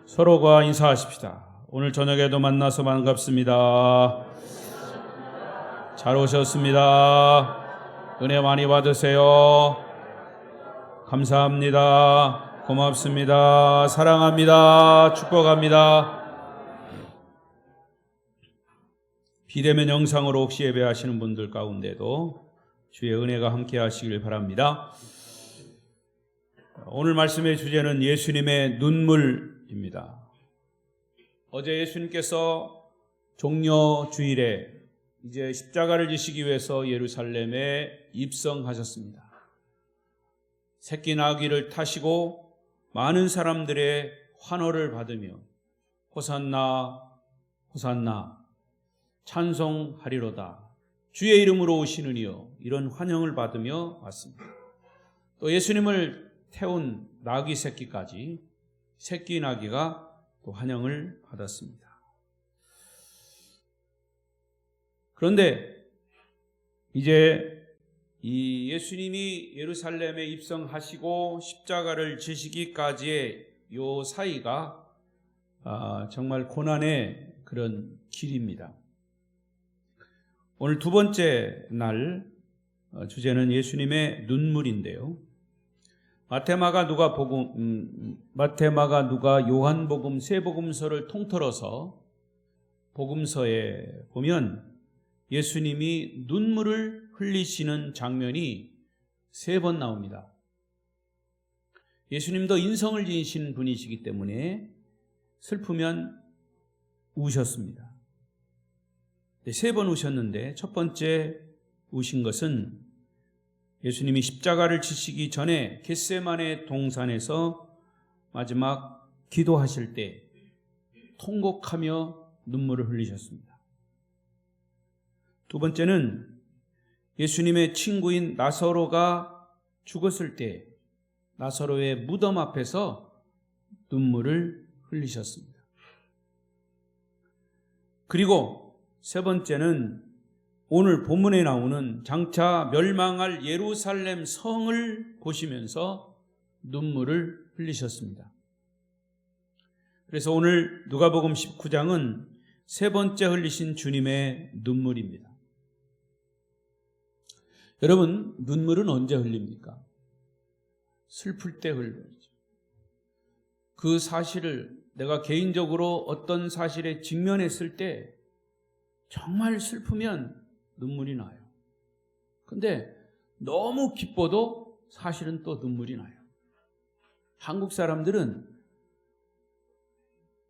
서로가 인사하십시다. 오늘 저녁에도 만나서 반갑습니다. 잘 오셨습니다. 은혜 많이 받으세요. 감사합니다. 고맙습니다. 사랑합니다. 축복합니다. 비대면 영상으로 혹시 예배하시는 분들 가운데도 주의 은혜가 함께 하시길 바랍니다. 오늘 말씀의 주제는 예수님의 눈물입니다. 어제 예수님께서 종려 주일에 이제 십자가를 지시기 위해서 예루살렘에 입성하셨습니다. 새끼 나귀를 타시고 많은 사람들의 환호를 받으며 호산나 호산나 찬송하리로다 주의 이름으로 오시는 이여 이런 환영을 받으며 왔습니다. 또 예수님을 태운 나귀 새끼까지 새끼 나귀가 또 환영을 받았습니다. 그런데 이제 이 예수님이 예루살렘에 입성하시고 십자가를 지시기까지의 요 사이가 정말 고난의 그런 길입니다. 오늘 두 번째 날 주제는 예수님의 눈물인데요. 마태마가 누가 요한복음 세 복음서를 통틀어서 복음서에 보면 예수님이 눈물을 흘리시는 장면이 3번 나옵니다. 예수님도 인성을 지니신 분이시기 때문에 슬프면 우셨습니다. 3번 우셨는데 첫 번째 우신 것은 예수님이 십자가를 지시기 전에 겟세마네 동산에서 마지막 기도하실 때 통곡하며 눈물을 흘리셨습니다. 두 번째는 예수님의 친구인 나사로가 죽었을 때 나사로의 무덤 앞에서 눈물을 흘리셨습니다. 그리고 세 번째는 오늘 본문에 나오는 장차 멸망할 예루살렘 성을 보시면서 눈물을 흘리셨습니다. 그래서 오늘 누가복음 19장은 세 번째 흘리신 주님의 눈물입니다. 여러분, 눈물은 언제 흘립니까? 슬플 때 흘리죠. 그 사실을 내가 개인적으로 어떤 사실에 직면했을 때 정말 슬프면 눈물이 나요. 근데 너무 기뻐도 사실은 또 눈물이 나요. 한국 사람들은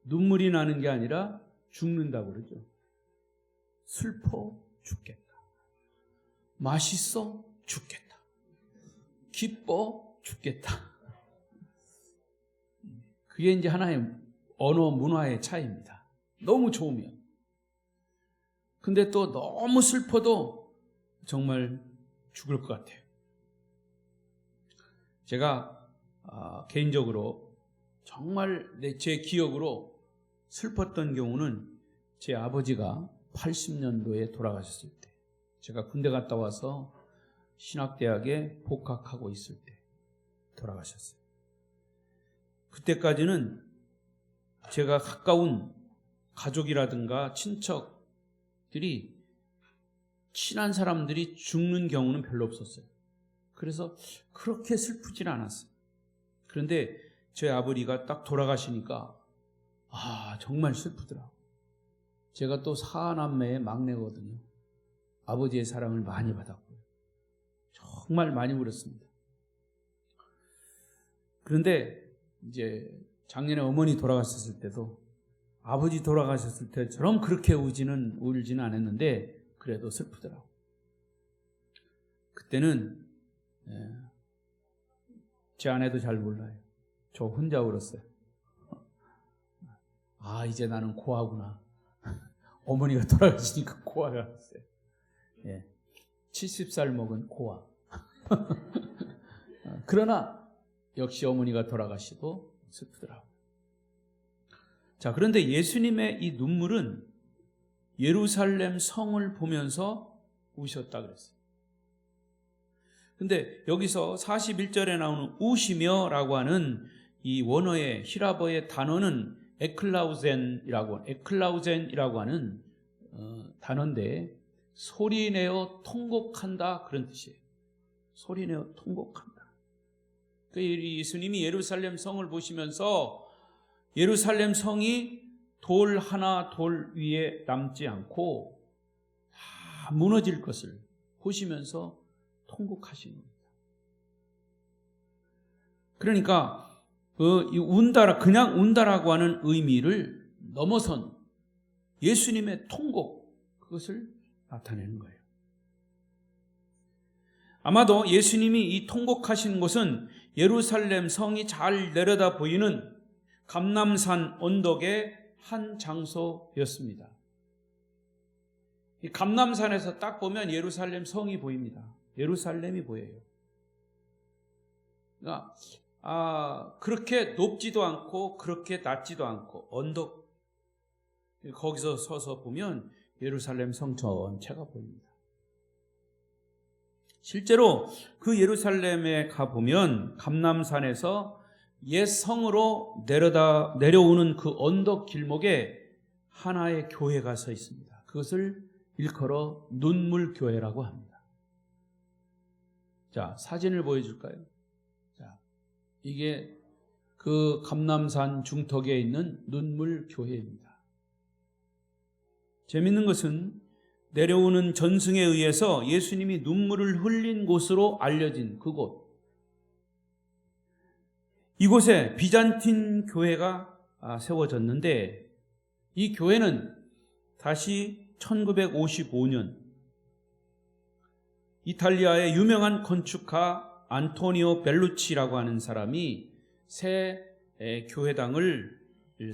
눈물이 나는 게 아니라 죽는다고 그러죠. 슬퍼 죽겠다. 맛있어 죽겠다. 기뻐 죽겠다. 그게 이제 하나의 언어 문화의 차이입니다. 너무 좋으면. 근데 또 너무 슬퍼도 정말 죽을 것 같아요. 제가 개인적으로 정말 제 기억으로 슬펐던 경우는 제 아버지가 80년도에 돌아가셨을 때, 제가 군대 갔다 와서 신학대학에 복학하고 있을 때 돌아가셨어요. 그때까지는 제가 가까운 가족이라든가 친척들이, 친한 사람들이 죽는 경우는 별로 없었어요. 그래서 그렇게 슬프진 않았어요. 그런데 제 아버지가 딱 돌아가시니까 정말 슬프더라고요. 제가 또 사남매의 막내거든요. 아버지의 사랑을 많이 받았고요. 정말 많이 울었습니다. 그런데 이제 작년에 어머니 돌아가셨을 때도 아버지 돌아가셨을 때처럼 그렇게 울지는 않았는데 그래도 슬프더라고요. 그때는 제 아내도 잘 몰라요. 저 혼자 울었어요. 이제 나는 고아구나. 어머니가 돌아가시니까 고아가 됐어요. 70살 먹은 고아. 그러나 역시 어머니가 돌아가시고 슬프더라고요. 자, 그런데 예수님의 이 눈물은 예루살렘 성을 보면서 우셨다 그랬어요. 근데 여기서 41절에 나오는 우시며라고 하는 이 원어의 히라버의 단어는 에클라우젠이라고 하는 단어인데 소리내어 통곡한다 그런 뜻이에요. 소리내어 통곡한다. 예수님이 예루살렘 성을 보시면서 예루살렘 성이 돌 하나 돌 위에 남지 않고 다 무너질 것을 보시면서 통곡하신 겁니다. 그러니까 그냥 운다라고 하는 의미를 넘어선 예수님의 통곡, 그것을 나타내는 거예요. 아마도 예수님이 이 통곡하신 곳은 예루살렘 성이 잘 내려다 보이는 감람산 언덕의 한 장소였습니다. 이 감람산에서 딱 보면 예루살렘 성이 보입니다. 예루살렘이 보여요. 그러니까 그렇게 높지도 않고 그렇게 낮지도 않고 언덕, 거기서 서서 보면 예루살렘 성 전체가 보입니다. 실제로 그 예루살렘에 가보면 감람산에서 옛 성으로 내려오는 그 언덕 길목에 하나의 교회가 서 있습니다. 그것을 일컬어 눈물교회라고 합니다. 자, 사진을 보여줄까요? 자, 이게 그 감람산 중턱에 있는 눈물교회입니다. 재밌는 것은 내려오는 전승에 의해서 예수님이 눈물을 흘린 곳으로 알려진 그곳, 이곳에 비잔틴 교회가 세워졌는데 이 교회는 다시 1955년 이탈리아의 유명한 건축가 안토니오 벨루치라고 하는 사람이 새 교회당을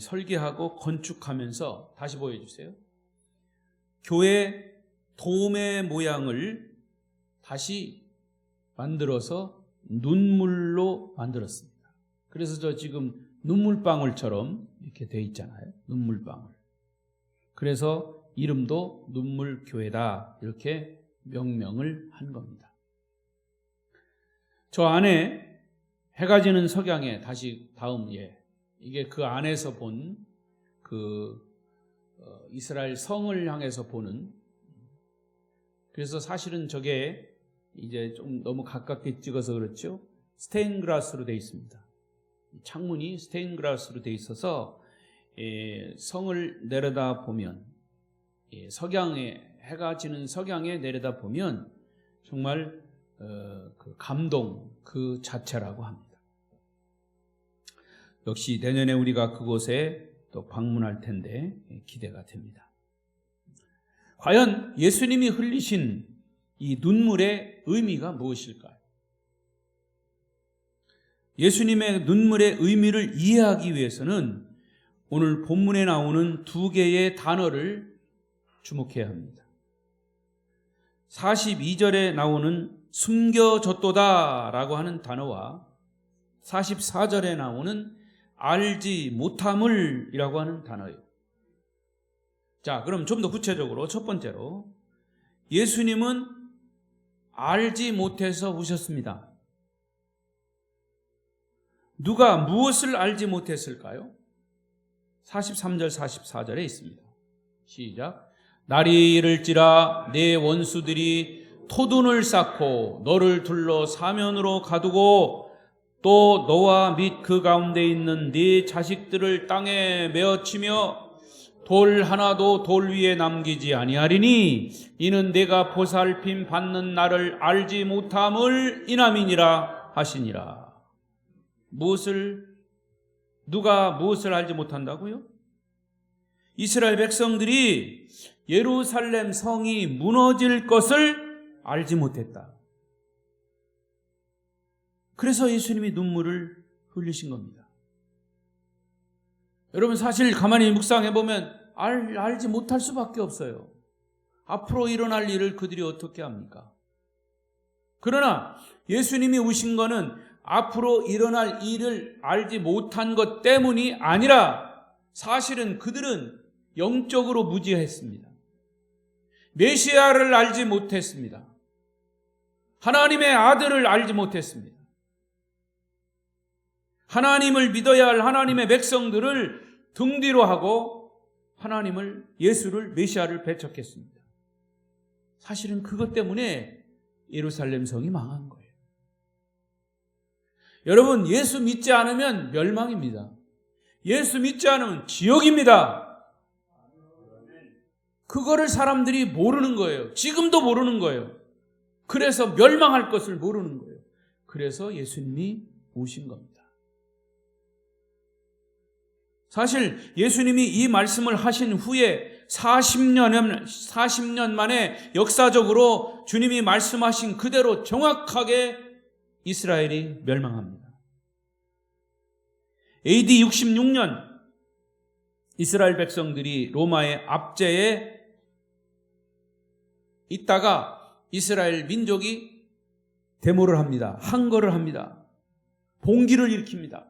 설계하고 건축하면서, 다시 보여주세요. 교회 돔의 모양을 다시 만들어서 눈물로 만들었습니다. 그래서 저 지금 눈물방울처럼 이렇게 돼 있잖아요. 눈물방울. 그래서 이름도 눈물교회다, 이렇게 명명을 한 겁니다. 저 안에 해가 지는 석양에, 다시 다음 이게 그 안에서 본 이스라엘 성을 향해서 보는, 그래서 사실은 저게 이제 좀 너무 가깝게 찍어서 그렇죠. 스테인글라스로 되어 있습니다. 창문이 스테인글라스로 되어 있어서 성을 내려다 보면, 석양에, 해가 지는 석양에 내려다 보면 정말 그 감동 그 자체라고 합니다. 역시 내년에 우리가 그곳에 또 방문할 텐데 기대가 됩니다. 과연 예수님이 흘리신 이 눈물의 의미가 무엇일까요? 예수님의 눈물의 의미를 이해하기 위해서는 오늘 본문에 나오는 두 개의 단어를 주목해야 합니다. 42절에 나오는 숨겨졌도다 라고 하는 단어와 44절에 나오는 알지 못함을 이라고 하는 단어예요. 자, 그럼 좀 더 구체적으로 첫 번째로, 예수님은 알지 못해서 우셨습니다. 누가 무엇을 알지 못했을까요? 43절 44절에 있습니다. 시작. 날이 이를지라 내 원수들이 토둔을 쌓고 너를 둘러 사면으로 가두고 또 너와 및 그 가운데 있는 네 자식들을 땅에 메어치며 돌 하나도 돌 위에 남기지 아니하리니 이는 내가 보살핌 받는 나를 알지 못함을 인함이니라 하시니라. 누가 무엇을 알지 못한다고요? 이스라엘 백성들이 예루살렘 성이 무너질 것을 알지 못했다. 그래서 예수님이 눈물을 흘리신 겁니다. 여러분, 사실 가만히 묵상해보면 알지 못할 수밖에 없어요. 앞으로 일어날 일을 그들이 어떻게 합니까? 그러나 예수님이 우신 거는 앞으로 일어날 일을 알지 못한 것 때문이 아니라 사실은 그들은 영적으로 무지했습니다. 메시아를 알지 못했습니다. 하나님의 아들을 알지 못했습니다. 하나님을 믿어야 할 하나님의 백성들을 등 뒤로 하고 하나님을, 예수를, 메시아를 배척했습니다. 사실은 그것 때문에 예루살렘 성이 망한 거예요. 여러분, 예수 믿지 않으면 멸망입니다. 예수 믿지 않으면 지옥입니다. 그거를 사람들이 모르는 거예요. 지금도 모르는 거예요. 그래서 멸망할 것을 모르는 거예요. 그래서 예수님이 오신 겁니다. 사실 예수님이 이 말씀을 하신 후에 40년 만에 역사적으로 주님이 말씀하신 그대로 정확하게 이스라엘이 멸망합니다. AD 66년 이스라엘 백성들이 로마의 압제에 있다가 이스라엘 민족이 데모를 합니다. 항거를 합니다. 봉기를 일으킵니다.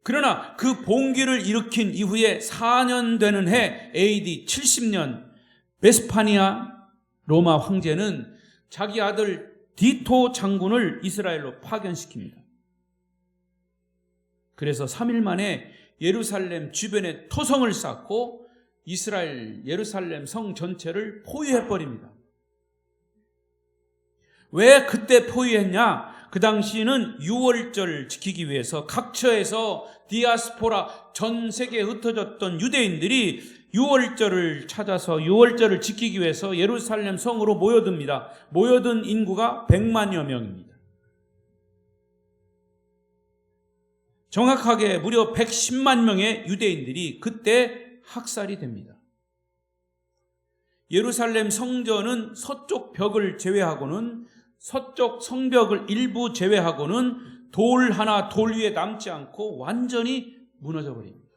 그러나 그 봉기를 일으킨 이후에 4년 되는 해 AD 70년 베스파니아 로마 황제는 자기 아들 디토 장군을 이스라엘로 파견시킵니다. 그래서 3일 만에 예루살렘 주변에 토성을 쌓고 이스라엘 예루살렘 성 전체를 포위해버립니다. 왜 그때 포위했냐? 그 당시에는 유월절을 지키기 위해서 각처에서 디아스포라, 전 세계에 흩어졌던 유대인들이 유월절을 찾아서 유월절을 지키기 위해서 예루살렘 성으로 모여듭니다. 모여든 인구가 100만여 명입니다. 정확하게 무려 110만 명의 유대인들이 그때 학살이 됩니다. 예루살렘 성전은 서쪽 벽을 제외하고는, 서쪽 성벽을 일부 제외하고는 돌 하나 돌 위에 남지 않고 완전히 무너져 버립니다.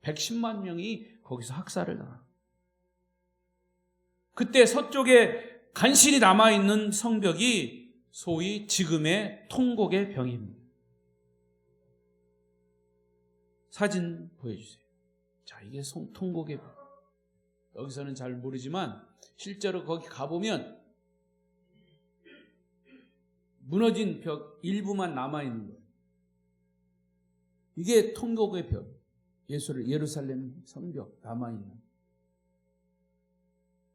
110만 명이 거기서 학살을 당합니다. 그때 서쪽에 간신히 남아있는 성벽이 소위 지금의 통곡의 벽입니다. 사진 보여주세요. 자, 이게 통곡의 벽. 여기서는 잘 모르지만 실제로 거기 가보면 무너진 벽 일부만 남아있는 거예요. 이게 통곡의 벽. 예루살렘 성벽 남아있는.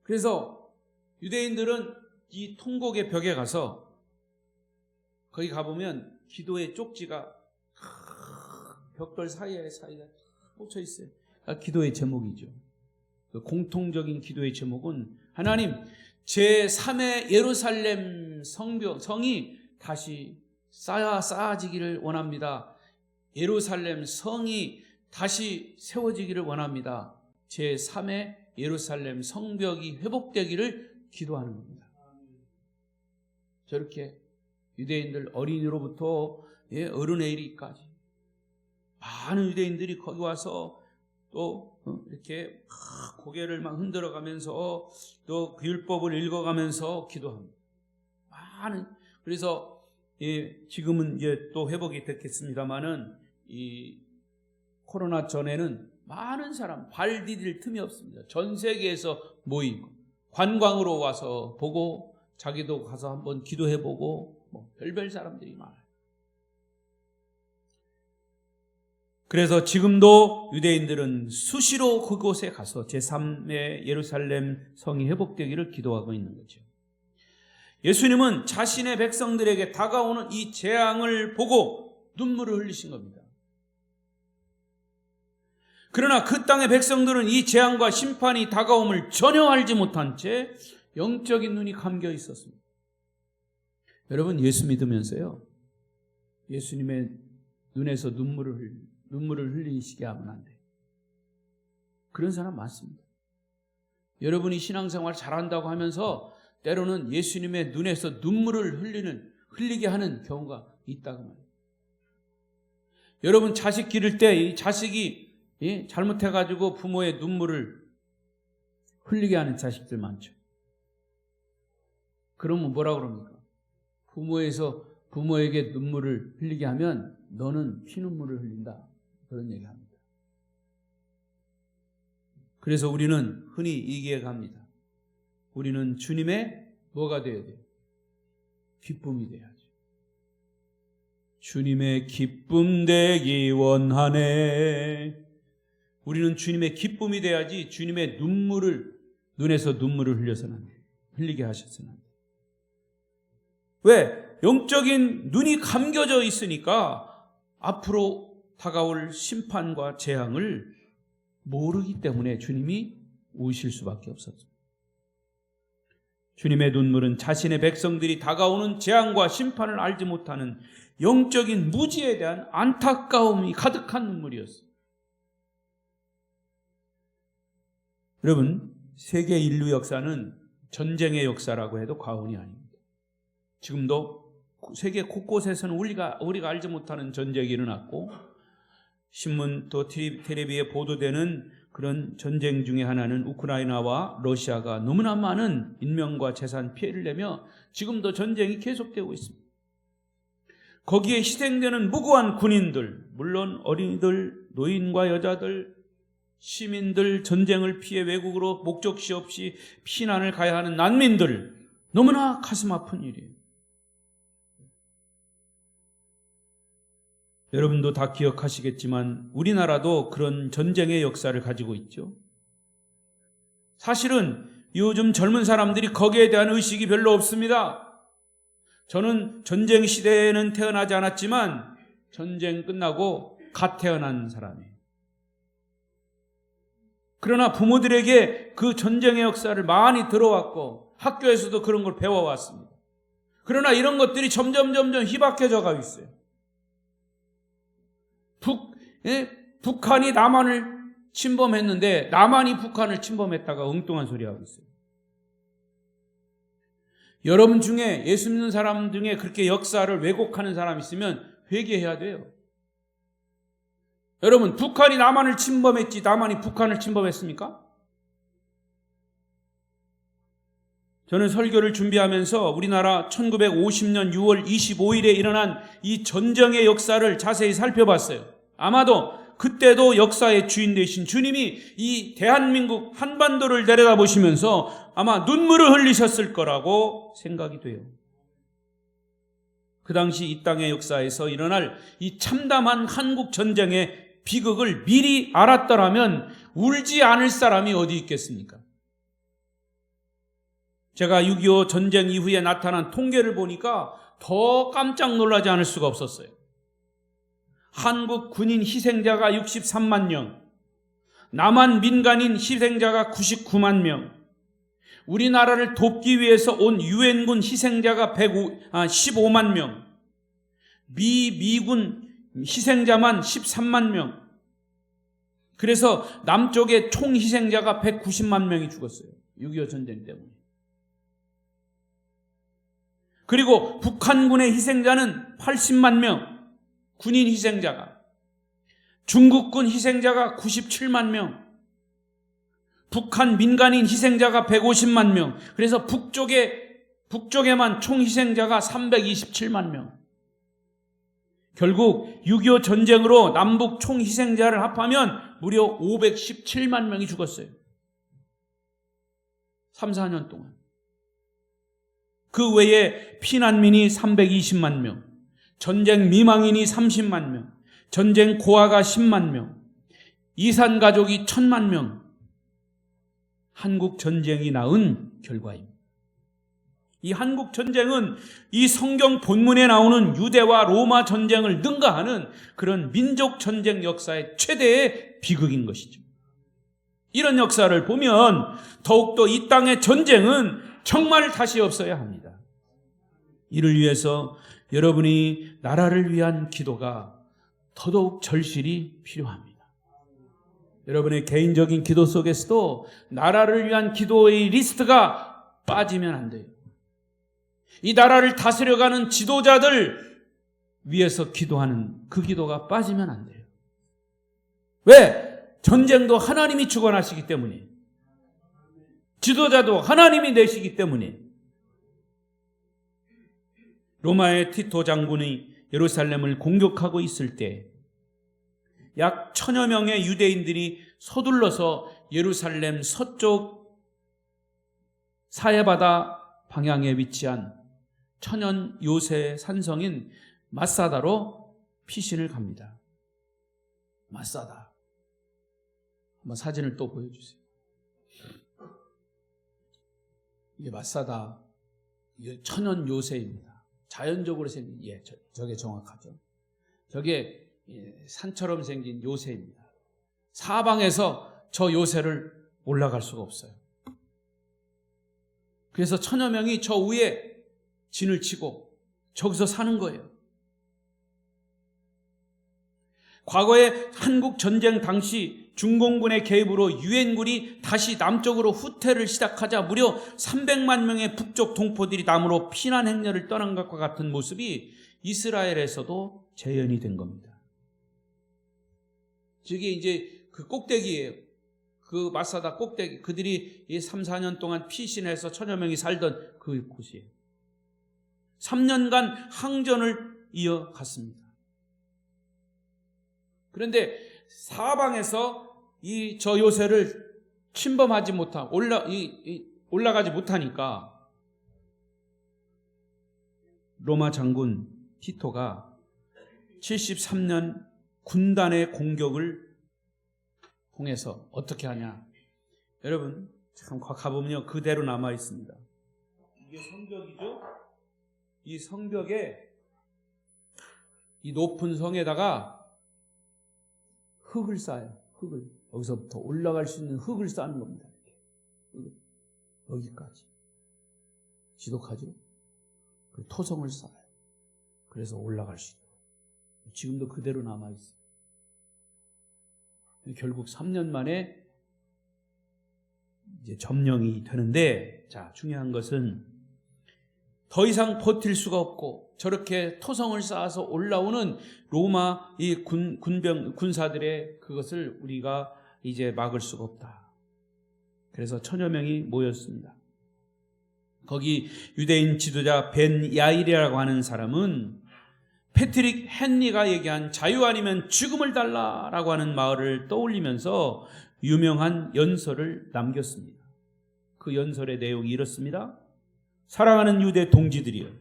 그래서 유대인들은 이 통곡의 벽에 가서 거기 가보면 기도의 쪽지가 벽돌 사이에 꽂혀 있어요. 기도의 제목이죠. 공통적인 기도의 제목은 하나님, 제3의 예루살렘 성이 다시 쌓아지기를 원합니다. 예루살렘 성이 다시 세워지기를 원합니다. 제3의 예루살렘 성벽이 회복되기를 기도하는 겁니다. 저렇게 유대인들 어린이로부터 어른에 이르기까지 많은 유대인들이 거기 와서 또 이렇게 고개를 막 흔들어 가면서 또 그 율법을 읽어가면서 기도합니다. 그래서 지금은 이제 또 회복이 됐겠습니다만은 이 코로나 전에는 많은 사람 발 디딜 틈이 없습니다. 전 세계에서 모이고 관광으로 와서 보고 자기도 가서 한번 기도해보고 별별 사람들이 많아요. 그래서 지금도 유대인들은 수시로 그곳에 가서 제3의 예루살렘 성이 회복되기를 기도하고 있는 거죠. 예수님은 자신의 백성들에게 다가오는 이 재앙을 보고 눈물을 흘리신 겁니다. 그러나 그 땅의 백성들은 이 재앙과 심판이 다가옴을 전혀 알지 못한 채 영적인 눈이 감겨 있었습니다. 여러분, 예수 믿으면서요, 예수님의 눈에서 눈물을 흘리시게 하면 안 돼요. 그런 사람 많습니다. 여러분이 신앙생활 잘한다고 하면서 때로는 예수님의 눈에서 눈물을 흘리게 하는 경우가 있다고 말이에요. 여러분, 자식 기를 때 이 자식이 잘못해가지고 부모의 눈물을 흘리게 하는 자식들 많죠. 그러면 뭐라 그럽니까? 부모에게 눈물을 흘리게 하면 너는 피눈물을 흘린다. 그런 얘기합니다. 그래서 우리는 흔히 얘기합니다. 우리는 주님의 뭐가 되어야 돼요? 기쁨이 돼야죠. 주님의 기쁨 되기 원하네. 우리는 주님의 기쁨이 돼야지 주님의 눈에서 눈물을 흘리게 하셨으나. 왜? 영적인 눈이 감겨져 있으니까 앞으로 다가올 심판과 재앙을 모르기 때문에 주님이 우실 수밖에 없었죠. 주님의 눈물은 자신의 백성들이 다가오는 재앙과 심판을 알지 못하는 영적인 무지에 대한 안타까움이 가득한 눈물이었어요. 여러분, 세계 인류 역사는 전쟁의 역사라고 해도 과언이 아닙니다. 지금도 세계 곳곳에서는 우리가 알지 못하는 전쟁이 일어났고, 신문 또 텔레비에 보도되는 그런 전쟁 중에 하나는 우크라이나와 러시아가 너무나 많은 인명과 재산 피해를 내며 지금도 전쟁이 계속되고 있습니다. 거기에 희생되는 무고한 군인들, 물론 어린이들, 노인과 여자들, 시민들, 전쟁을 피해 외국으로 목적지 없이 피난을 가야 하는 난민들, 너무나 가슴 아픈 일이에요. 여러분도 다 기억하시겠지만 우리나라도 그런 전쟁의 역사를 가지고 있죠. 사실은 요즘 젊은 사람들이 거기에 대한 의식이 별로 없습니다. 저는 전쟁 시대에는 태어나지 않았지만 전쟁 끝나고 갓 태어난 사람이에요. 그러나 부모들에게 그 전쟁의 역사를 많이 들어왔고 학교에서도 그런 걸 배워왔습니다. 그러나 이런 것들이 점점 희박해져 가고 있어요. 북한이 남한을 침범했는데 남한이 북한을 침범했다가 엉뚱한 소리 하고 있어요. 여러분 중에 예수 믿는 사람 중에 그렇게 역사를 왜곡하는 사람 있으면 회개해야 돼요. 여러분, 북한이 남한을 침범했지 남한이 북한을 침범했습니까? 저는 설교를 준비하면서 우리나라 1950년 6월 25일에 일어난 이 전쟁의 역사를 자세히 살펴봤어요. 아마도 그때도 역사의 주인 되신 주님이 이 대한민국 한반도를 내려다보시면서 아마 눈물을 흘리셨을 거라고 생각이 돼요. 그 당시 이 땅의 역사에서 일어날 이 참담한 한국 전쟁의 비극을 미리 알았더라면 울지 않을 사람이 어디 있겠습니까? 제가 6.25 전쟁 이후에 나타난 통계를 보니까 더 깜짝 놀라지 않을 수가 없었어요. 한국 군인 희생자가 63만 명, 남한 민간인 희생자가 99만 명, 우리나라를 돕기 위해서 온 유엔군 희생자가 15만 명, 미군 희생자만 13만 명. 그래서 남쪽의 총 희생자가 190만 명이 죽었어요. 6.25 전쟁 때문에. 그리고 북한군의 희생자는 80만 명, 군인 희생자가. 중국군 희생자가 97만 명, 북한 민간인 희생자가 150만 명. 그래서 북쪽에만 총 희생자가 327만 명. 결국 6.25 전쟁으로 남북 총 희생자를 합하면 무려 517만 명이 죽었어요. 3, 4년 동안. 그 외에 피난민이 320만 명, 전쟁 미망인이 30만 명, 전쟁 고아가 10만 명, 이산 가족이 1000만 명. 한국 전쟁이 낳은 결과입니다. 이 한국 전쟁은 이 성경 본문에 나오는 유대와 로마 전쟁을 능가하는 그런 민족 전쟁 역사의 최대의 비극인 것이죠. 이런 역사를 보면 더욱더 이 땅의 전쟁은 정말 다시 없어야 합니다. 이를 위해서 여러분이 나라를 위한 기도가 더더욱 절실히 필요합니다. 여러분의 개인적인 기도 속에서도 나라를 위한 기도의 리스트가 빠지면 안 돼요. 이 나라를 다스려가는 지도자들 위해서 기도하는 그 기도가 빠지면 안 돼요. 왜? 전쟁도 하나님이 주관하시기 때문에, 지도자도 하나님이 내시기 때문에. 로마의 티토 장군이 예루살렘을 공격하고 있을 때 약 1000여 명의 유대인들이 서둘러서 예루살렘 서쪽 사해바다 방향에 위치한 천연 요새 산성인 마사다로 피신을 갑니다. 마사다. 한번 사진을 또 보여주세요. 이게 마사다, 이게 천연 요새입니다. 자연적으로 생긴, 저게 정확하죠. 저게 산처럼 생긴 요새입니다. 사방에서 저 요새를 올라갈 수가 없어요. 그래서 천여 명이 저 위에 진을 치고 저기서 사는 거예요. 과거에 한국 전쟁 당시 중공군의 개입으로 유엔군이 다시 남쪽으로 후퇴를 시작하자 무려 300만 명의 북쪽 동포들이 남으로 피난 행렬을 떠난 것과 같은 모습이 이스라엘에서도 재현이 된 겁니다. 저게 이제 그 꼭대기예요. 그 마사다 꼭대기. 그들이 3, 4년 동안 피신해서 천여 명이 살던 그 곳이에요. 3년간 항전을 이어갔습니다. 그런데 사방에서 저 요새를 침범하지 못하고 올라가지 못하니까 로마 장군 티토가 73년 군단의 공격을 통해서 어떻게 하냐. 여러분 참 가보면요 그대로 남아 있습니다. 이게 성벽이죠. 이 성벽에 이 높은 성에다가 흙을 쌓아요. 흙을. 여기서부터 올라갈 수 있는 흙을 쌓는 겁니다. 여기까지. 지독하죠? 토성을 쌓아요. 그래서 올라갈 수 있도록. 지금도 그대로 남아있어요. 결국 3년 만에 이제 점령이 되는데, 자, 중요한 것은 더 이상 버틸 수가 없고 저렇게 토성을 쌓아서 올라오는 로마 이 군사들의 그것을 우리가 이제 막을 수가 없다. 그래서 천여 명이 모였습니다. 거기 유대인 지도자 벤 야일이라고 하는 사람은 패트릭 헨리가 얘기한 자유 아니면 죽음을 달라라고 하는 말을 떠올리면서 유명한 연설을 남겼습니다. 그 연설의 내용이 이렇습니다. 사랑하는 유대 동지들이여,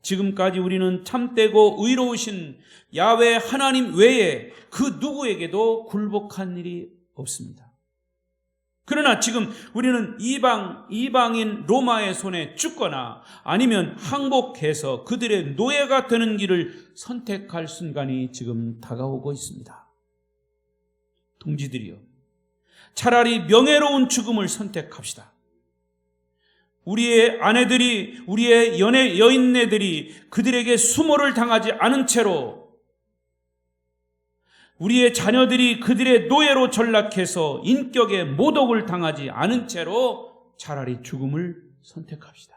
지금까지 우리는 참되고 의로우신 야훼 하나님 외에 그 누구에게도 굴복한 일이 없습니다. 그러나 지금 우리는 이방인 로마의 손에 죽거나 아니면 항복해서 그들의 노예가 되는 길을 선택할 순간이 지금 다가오고 있습니다. 동지들이여, 차라리 명예로운 죽음을 선택합시다. 우리의 아내들이, 우리의 여인네들이 그들에게 수모를 당하지 않은 채로, 우리의 자녀들이 그들의 노예로 전락해서 인격의 모독을 당하지 않은 채로 차라리 죽음을 선택합시다.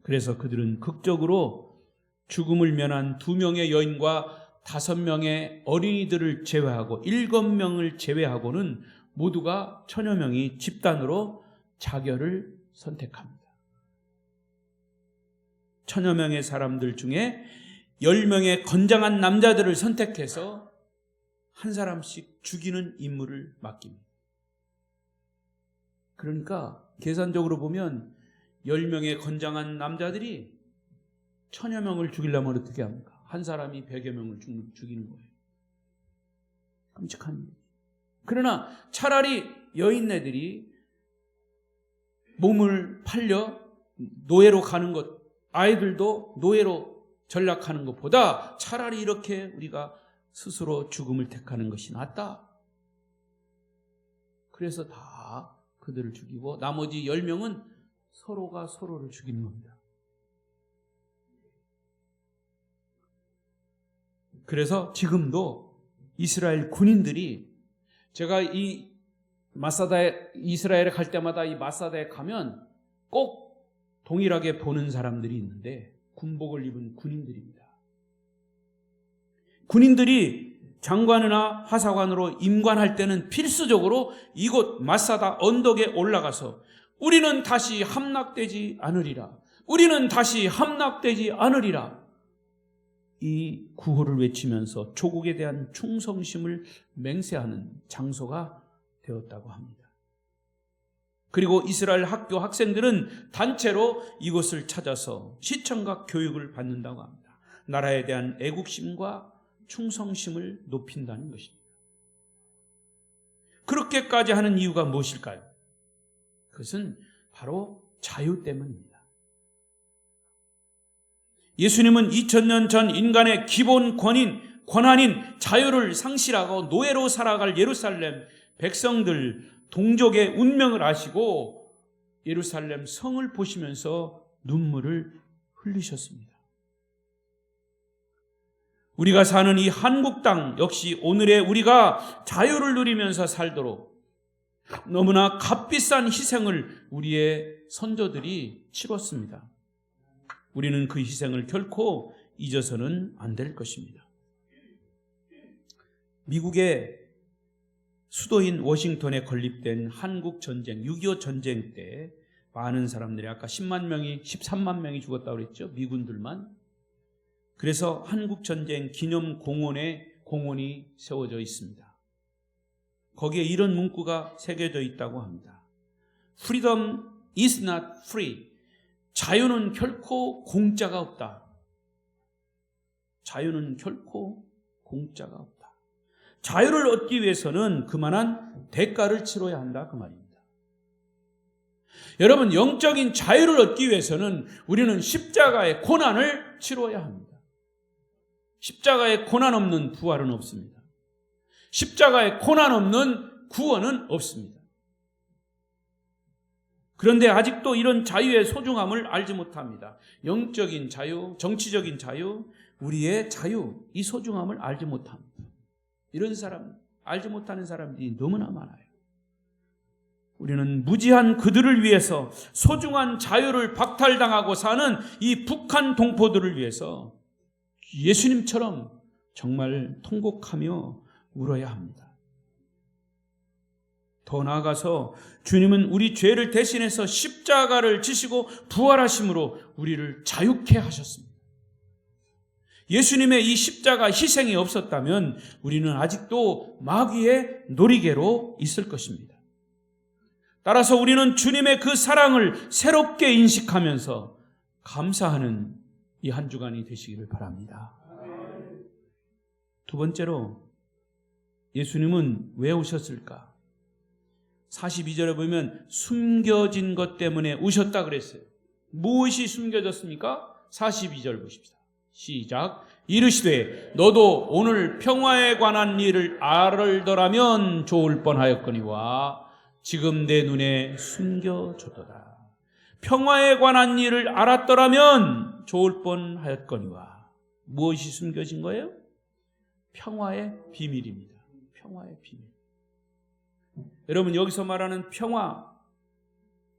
그래서 그들은 극적으로 죽음을 면한 2명의 여인과 5명의 어린이들을 제외하고 7명을 제외하고는 모두가 천여 명이 집단으로 자결을 선택합니다. 천여 명의 사람들 중에 10명의 건장한 남자들을 선택해서 한 사람씩 죽이는 임무를 맡깁니다. 그러니까 계산적으로 보면 10명의 건장한 남자들이 천여 명을 죽이려면 어떻게 합니까? 한 사람이 100여 명을 죽이는 거예요. 끔찍한 일이죠. 그러나 차라리 여인네들이 몸을 팔려 노예로 가는 것, 아이들도 노예로 전락하는 것보다 차라리 이렇게 우리가 스스로 죽음을 택하는 것이 낫다. 그래서 다 그들을 죽이고 나머지 10명은 서로가 서로를 죽이는 겁니다. 그래서 지금도 이스라엘 군인들이, 제가 이 마사다에, 이스라엘에 갈 때마다 이 마사다에 가면 꼭 동일하게 보는 사람들이 있는데 군복을 입은 군인들입니다. 군인들이 장관이나 하사관으로 임관할 때는 필수적으로 이곳 마사다 언덕에 올라가서 우리는 다시 함락되지 않으리라, 우리는 다시 함락되지 않으리라, 이 구호를 외치면서 조국에 대한 충성심을 맹세하는 장소가 되었다고 합니다. 그리고 이스라엘 학교 학생들은 단체로 이곳을 찾아서 시청과 교육을 받는다고 합니다. 나라에 대한 애국심과 충성심을 높인다는 것입니다. 그렇게까지 하는 이유가 무엇일까요? 그것은 바로 자유 때문입니다. 예수님은 2000년 전 인간의 기본 권한인 자유를 상실하고 노예로 살아갈 예루살렘 백성들 동족의 운명을 아시고 예루살렘 성을 보시면서 눈물을 흘리셨습니다. 우리가 사는 이 한국 땅 역시 오늘의 우리가 자유를 누리면서 살도록 너무나 값비싼 희생을 우리의 선조들이 치렀습니다. 우리는 그 희생을 결코 잊어서는 안 될 것입니다. 미국의 수도인 워싱턴에 건립된 한국 전쟁, 6.25 전쟁 때 많은 사람들이 아까 13만 명이 죽었다고 그랬죠. 미군들만. 그래서 한국 전쟁 기념 공원이 세워져 있습니다. 거기에 이런 문구가 새겨져 있다고 합니다. Freedom is not free. 자유는 결코 공짜가 없다. 자유는 결코 공짜가 없다. 자유를 얻기 위해서는 그만한 대가를 치러야 한다 그 말입니다. 여러분, 영적인 자유를 얻기 위해서는 우리는 십자가의 고난을 치러야 합니다. 십자가의 고난 없는 부활은 없습니다. 십자가의 고난 없는 구원은 없습니다. 그런데 아직도 이런 자유의 소중함을 알지 못합니다. 영적인 자유, 정치적인 자유, 우리의 자유, 이 소중함을 알지 못합니다. 이런 사람, 알지 못하는 사람들이 너무나 많아요. 우리는 무지한 그들을 위해서 소중한 자유를 박탈당하고 사는 이 북한 동포들을 위해서 예수님처럼 정말 통곡하며 울어야 합니다. 더 나아가서 주님은 우리 죄를 대신해서 십자가를 지시고 부활하심으로 우리를 자유케 하셨습니다. 예수님의 이 십자가 희생이 없었다면 우리는 아직도 마귀의 놀이개로 있을 것입니다. 따라서 우리는 주님의 그 사랑을 새롭게 인식하면서 감사하는 이 한 주간이 되시기를 바랍니다. 두 번째로 예수님은 왜 오셨을까? 42절에 보면 숨겨진 것 때문에 오셨다 그랬어요. 무엇이 숨겨졌습니까? 42절 보십시다. 시작. 이르시되 너도 오늘 평화에 관한 일을 알더라면 좋을 뻔하였거니와 지금 내 눈에 숨겨졌도다. 평화에 관한 일을 알았더라면 좋을 뻔하였거니와. 무엇이 숨겨진 거예요? 평화의 비밀입니다. 평화의 비밀. 여러분, 여기서 말하는 평화,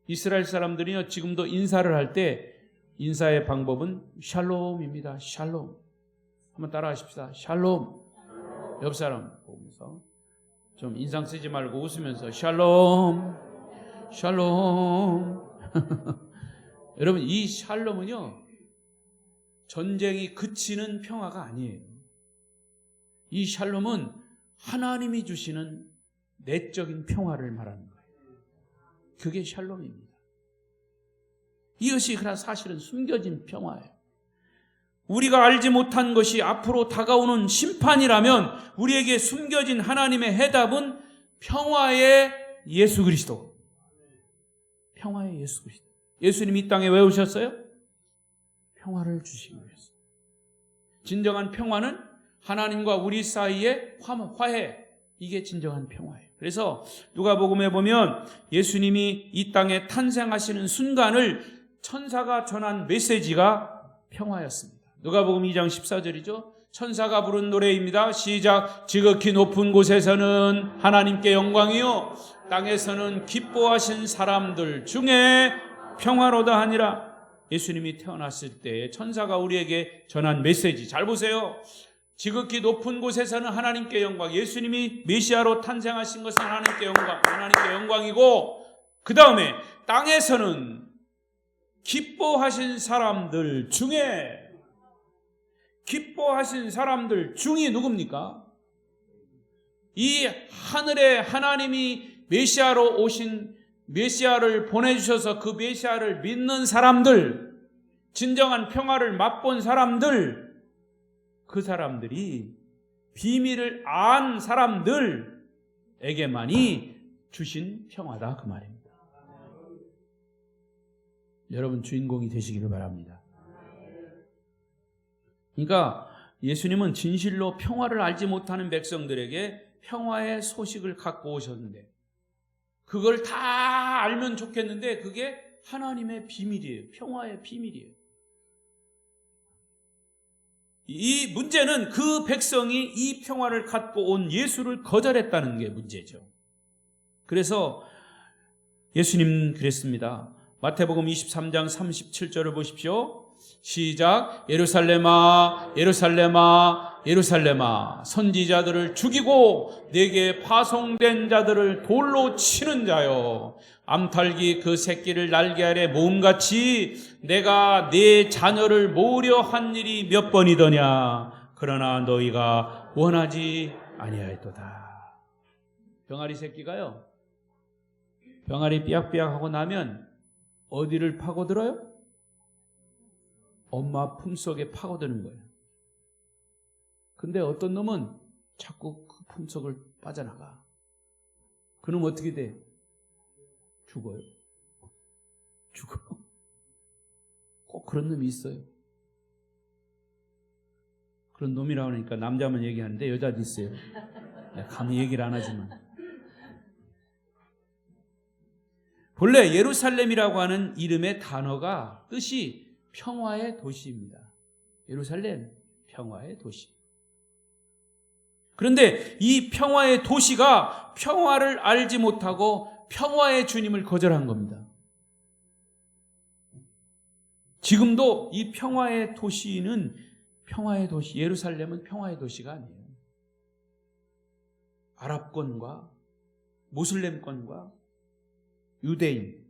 이스라엘 사람들이요 지금도 인사를 할 때 인사의 방법은 샬롬입니다. 샬롬. 한번 따라 하십시다. 샬롬. 옆 사람 보면서 좀 인상 쓰지 말고 웃으면서 샬롬. 샬롬. 여러분, 이 샬롬은요 전쟁이 그치는 평화가 아니에요. 이 샬롬은 하나님이 주시는 내적인 평화를 말하는 거예요. 그게 샬롬입니다. 이것이 그러나 사실은 숨겨진 평화예요. 우리가 알지 못한 것이 앞으로 다가오는 심판이라면 우리에게 숨겨진 하나님의 해답은 평화의 예수 그리스도. 평화의 예수 그리스도. 예수님이 이 땅에 왜 오셨어요? 평화를 주시기 위해서. 진정한 평화는 하나님과 우리 사이의 화해. 이게 진정한 평화예요. 그래서 누가복음에 보면 예수님이 이 땅에 탄생하시는 순간을 천사가 전한 메시지가 평화였습니다. 누가복음 2장 14절이죠. 천사가 부른 노래입니다. 시작. 지극히 높은 곳에서는 하나님께 영광이요 땅에서는 기뻐하신 사람들 중에 평화로다 하니라. 예수님이 태어났을 때 천사가 우리에게 전한 메시지 잘 보세요. 지극히 높은 곳에서는 하나님께 영광. 예수님이 메시아로 탄생하신 것은 하나님께 영광이고, 그 다음에 땅에서는 기뻐하신 사람들 중에, 기뻐하신 사람들 중이 누굽니까? 이 하늘에 하나님이 메시아로 오신 메시아를 보내주셔서 그 메시아를 믿는 사람들, 진정한 평화를 맛본 사람들, 그 사람들이 비밀을 안 사람들에게만이 주신 평화다, 그 말입니다. 여러분 주인공이 되시기를 바랍니다. 그러니까 예수님은 진실로 평화를 알지 못하는 백성들에게 평화의 소식을 갖고 오셨는데, 그걸 다 알면 좋겠는데 그게 하나님의 비밀이에요. 평화의 비밀이에요. 이 문제는 그 백성이 이 평화를 갖고 온 예수를 거절했다는 게 문제죠. 그래서 예수님 그랬습니다. 마태복음 23장 37절을 보십시오. 시작. 예루살렘아 예루살렘아 예루살렘아 선지자들을 죽이고 내게 파송된 자들을 돌로 치는 자여, 암탉이 그 새끼를 날개 아래 모음같이 내가 네 자녀를 모으려 한 일이 몇 번이더냐. 그러나 너희가 원하지 아니하였도다. 병아리 새끼가요, 병아리 삐약삐약하고 나면 어디를 파고들어요? 엄마 품속에 파고드는 거예요. 근데 어떤 놈은 자꾸 그 품속을 빠져나가. 그놈 어떻게 돼? 죽어요. 죽어. 꼭 그런 놈이 있어요. 그런 놈이라고 하니까 남자만 얘기하는데 여자도 있어요. 감히 얘기를 안 하지만. 본래 예루살렘이라고 하는 이름의 단어가 뜻이 평화의 도시입니다. 예루살렘, 평화의 도시. 그런데 이 평화의 도시가 평화를 알지 못하고 평화의 주님을 거절한 겁니다. 지금도 이 평화의 도시는 평화의 도시, 예루살렘은 평화의 도시가 아니에요. 아랍권과 모슬렘권과 유대인,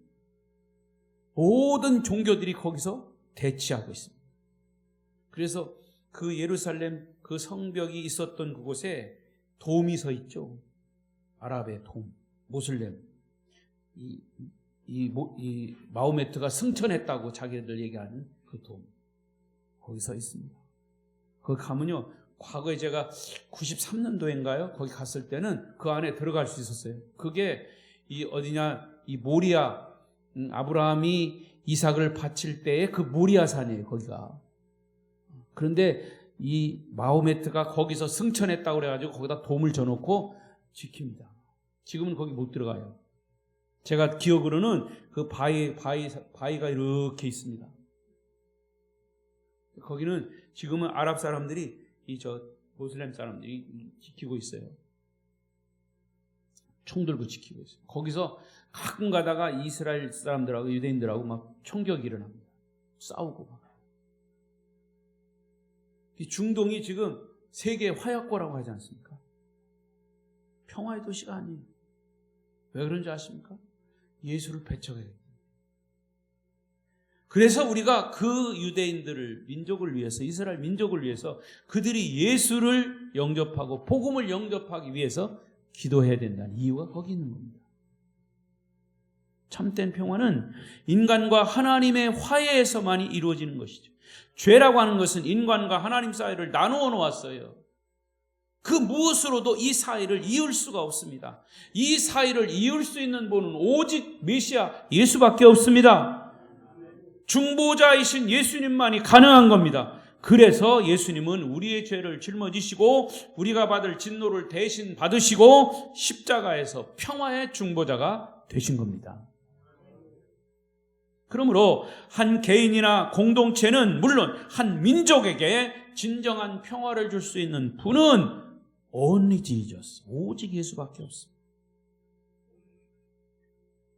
모든 종교들이 거기서 대치하고 있습니다. 그래서 그 예루살렘 그 성벽이 있었던 그곳에 돔이 서 있죠. 아랍의 돔, 모슬렘. 이 마호메트가 승천했다고 자기들 얘기하는 그 돔. 거기 서 있습니다. 거기 가면요, 과거에 제가 93년도인가요? 거기 갔을 때는 그 안에 들어갈 수 있었어요. 그게 이 어디냐, 이 모리아, 아브라함이 이삭을 바칠 때의 그 모리아 산이에요, 거기가. 그런데 이 마호메트가 거기서 승천했다고 그래가지고 거기다 돔을 져놓고 지킵니다. 지금은 거기 못 들어가요. 제가 기억으로는 그 바위가 이렇게 있습니다. 거기는 지금은 아랍 사람들이 모슬렘 사람들이 지키고 있어요. 총 들고 지키고 있어요. 거기서 가끔 가다가 이스라엘 사람들하고 유대인들하고 막 총격이 일어납니다. 싸우고 막. 이 중동이 지금 세계 화약고라고 하지 않습니까? 평화의 도시가 아니에요. 왜 그런지 아십니까? 예수를 배척해요. 그래서 우리가 그 유대인들을, 민족을 위해서, 이스라엘 민족을 위해서 그들이 예수를 영접하고 복음을 영접하기 위해서 기도해야 된다는 이유가 거기 있는 겁니다. 참된 평화는 인간과 하나님의 화해에서만이 이루어지는 것이죠. 죄라고 하는 것은 인간과 하나님 사이를 나누어 놓았어요. 그 무엇으로도 이 사이를 이을 수가 없습니다. 이 사이를 이을 수 있는 분은 오직 메시아 예수밖에 없습니다. 중보자이신 예수님만이 가능한 겁니다. 그래서 예수님은 우리의 죄를 짊어지시고 우리가 받을 진노를 대신 받으시고 십자가에서 평화의 중보자가 되신 겁니다. 그러므로 한 개인이나 공동체는 물론 한 민족에게 진정한 평화를 줄 수 있는 분은 only Jesus, 오직 예수밖에 없습니다.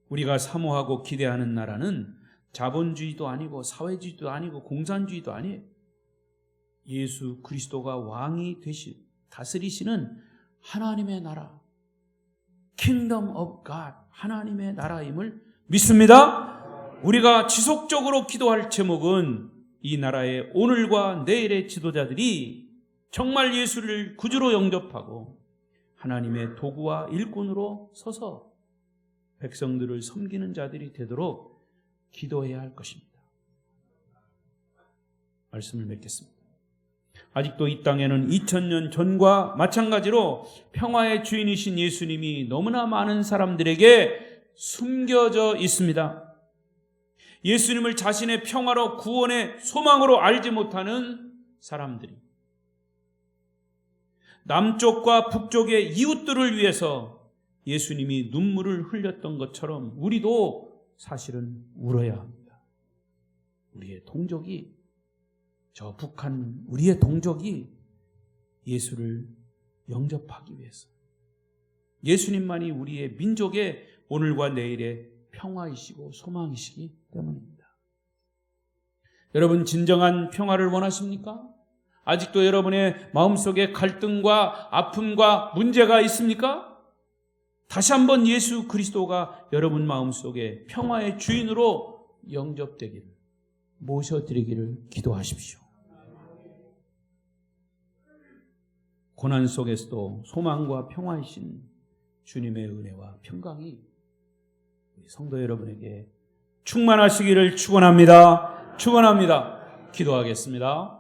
우리가 사모하고 기대하는 나라는 자본주의도 아니고 사회주의도 아니고 공산주의도 아니에요. 예수 그리스도가 왕이 다스리시는 하나님의 나라, Kingdom of God, 하나님의 나라임을 믿습니다. 우리가 지속적으로 기도할 제목은 이 나라의 오늘과 내일의 지도자들이 정말 예수를 구주로 영접하고 하나님의 도구와 일꾼으로 서서 백성들을 섬기는 자들이 되도록 기도해야 할 것입니다. 말씀을 맺겠습니다. 아직도 이 땅에는 2000년 전과 마찬가지로 평화의 주인이신 예수님이 너무나 많은 사람들에게 숨겨져 있습니다. 예수님을 자신의 평화로 구원의 소망으로 알지 못하는 사람들이 남쪽과 북쪽의 이웃들을 위해서 예수님이 눈물을 흘렸던 것처럼 우리도 사실은 울어야 합니다. 우리의 동족이, 저 북한 우리의 동족이 예수를 영접하기 위해서, 예수님만이 우리의 민족의 오늘과 내일의 평화이시고 소망이시기 때문입니다. 여러분, 진정한 평화를 원하십니까? 아직도 여러분의 마음속에 갈등과 아픔과 문제가 있습니까? 다시 한번 예수 그리스도가 여러분 마음속에 평화의 주인으로 영접되기를, 모셔드리기를 기도하십시오. 고난 속에서도 소망과 평화이신 주님의 은혜와 평강이 우리 성도 여러분에게 충만하시기를 축원합니다. 기도하겠습니다.